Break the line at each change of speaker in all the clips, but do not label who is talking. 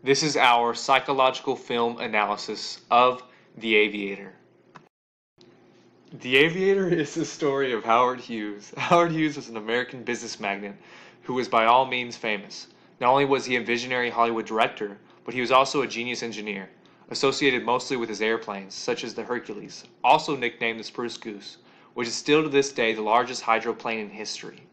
This is our psychological film analysis of The Aviator. The Aviator is the story of Howard Hughes. Howard Hughes was an American business magnate who was by all means famous. Not only was he a visionary Hollywood director, but he was also a genius engineer, associated mostly with his airplanes, such as the Hercules, also nicknamed the Spruce Goose, which is still to this day the largest hydroplane in history.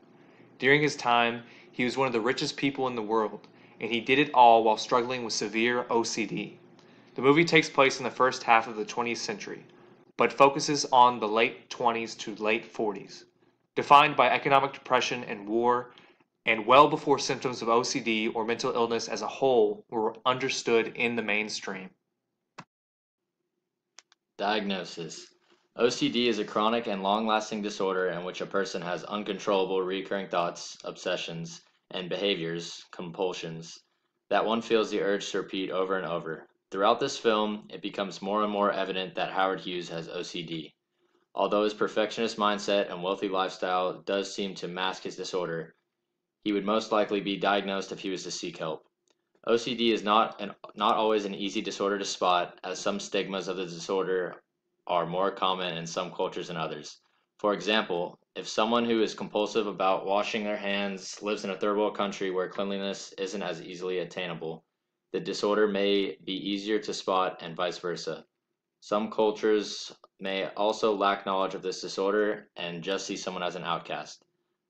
During his time, he was one of the richest people in the world, and he did it all while struggling with severe OCD. The movie takes place in the first half of the 20th century, but focuses on the late 20s to late 40s, defined by economic depression and war, and well before symptoms of OCD or mental illness as a whole were understood in the mainstream.
Diagnosis. OCD is a chronic and long-lasting disorder in which a person has uncontrollable recurring thoughts, obsessions, and behaviors, compulsions, that one feels the urge to repeat over and over. Throughout this film, it becomes more and more evident that Howard Hughes has OCD. Although his perfectionist mindset and wealthy lifestyle does seem to mask his disorder, he would most likely be diagnosed if he was to seek help. OCD is not always an easy disorder to spot, as some stigmas of the disorder are more common in some cultures than others. For example, if someone who is compulsive about washing their hands lives in a third world country where cleanliness isn't as easily attainable, the disorder may be easier to spot and vice versa. Some cultures may also lack knowledge of this disorder and just see someone as an outcast.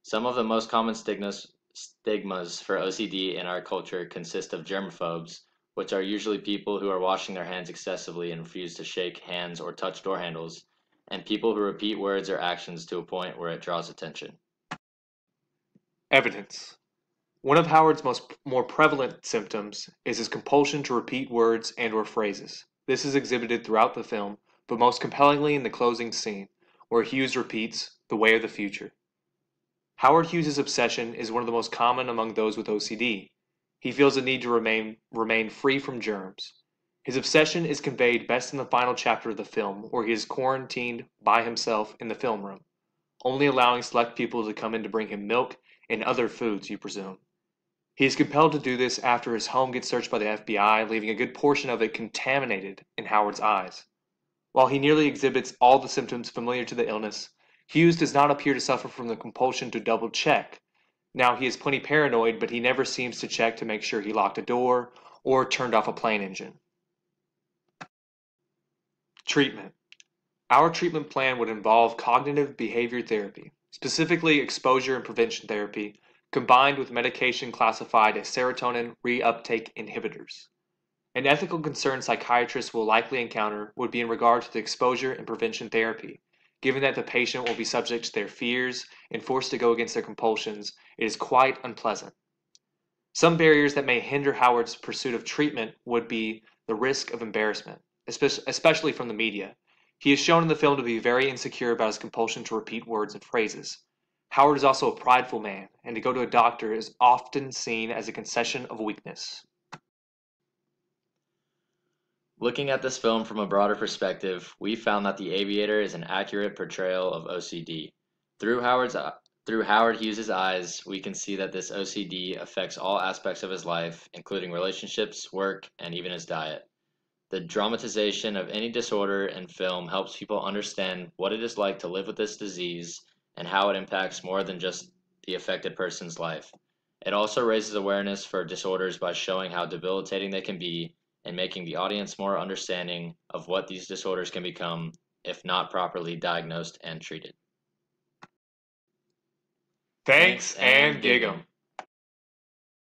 Some of the most common stigmas for OCD in our culture consist of germaphobes, which are usually people who are washing their hands excessively and refuse to shake hands or touch door handles, and people who repeat words or actions to a point where it draws attention.
Evidence. One of Howard's more prevalent symptoms is his compulsion to repeat words and or phrases. This is exhibited throughout the film, but most compellingly in the closing scene, where Hughes repeats, "The way of the future." Howard Hughes' obsession is one of the most common among those with OCD. He feels a need to remain free from germs. His obsession is conveyed best in the final chapter of the film, where he is quarantined by himself in the film room, only allowing select people to come in to bring him milk and other foods, you presume. He is compelled to do this after his home gets searched by the FBI, leaving a good portion of it contaminated in Howard's eyes. While he nearly exhibits all the symptoms familiar to the illness, Hughes does not appear to suffer from the compulsion to double check. Now, he is plenty paranoid, but he never seems to check to make sure he locked a door or turned off a plane engine. Treatment. Our treatment plan would involve cognitive behavior therapy, specifically exposure and prevention therapy, combined with medication classified as serotonin reuptake inhibitors. An ethical concern psychiatrists will likely encounter would be in regard to the exposure and prevention therapy. Given that the patient will be subject to their fears and forced to go against their compulsions, it is quite unpleasant. Some barriers that may hinder Howard's pursuit of treatment would be the risk of embarrassment, especially from the media. He is shown in the film to be very insecure about his compulsion to repeat words and phrases. Howard is also a prideful man, and to go to a doctor is often seen as a concession of weakness.
Looking at this film from a broader perspective, we found that The Aviator is an accurate portrayal of OCD. Through Howard Hughes' eyes, we can see that this OCD affects all aspects of his life, including relationships, work, and even his diet. The dramatization of any disorder in film helps people understand what it is like to live with this disease and how it impacts more than just the affected person's life. It also raises awareness for disorders by showing how debilitating they can be and making the audience more understanding of what these disorders can become if not properly diagnosed and treated.
Thanks and gig 'em.